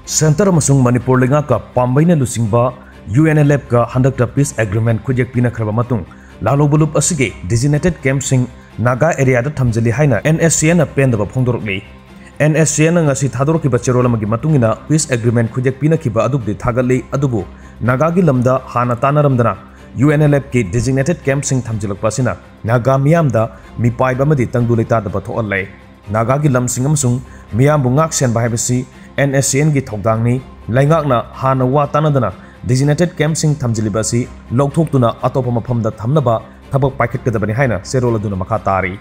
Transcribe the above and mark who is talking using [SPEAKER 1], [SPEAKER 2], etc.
[SPEAKER 1] Center amasung Manipur lenga ka Pambei na lusingba UNLF ka handakta peace agreement khujek pina khraba matung lalobulup asige designated camp sing Naga area da thamjali haina Nscn na pendaba phongdorokli Nscn ngasi thadorki bachero lamagi matungina peace agreement khujek pina khiba adubdi thagali adubu Naga gi lamda hana tanaramdana UNLF ki designated camp sing thamjilak pasina Naga miyamda mipai bamadi tangdulita da bathoallai Naga gi lamsing amasung miyam bungak sen bahibasi Nscn gi thogdangni laingakna hana wa tanadana designated camp sing thamjilibasi lokthok tuna atopa mafamda thamnaba thabak paikhet kadabani haina serol aduna makha tari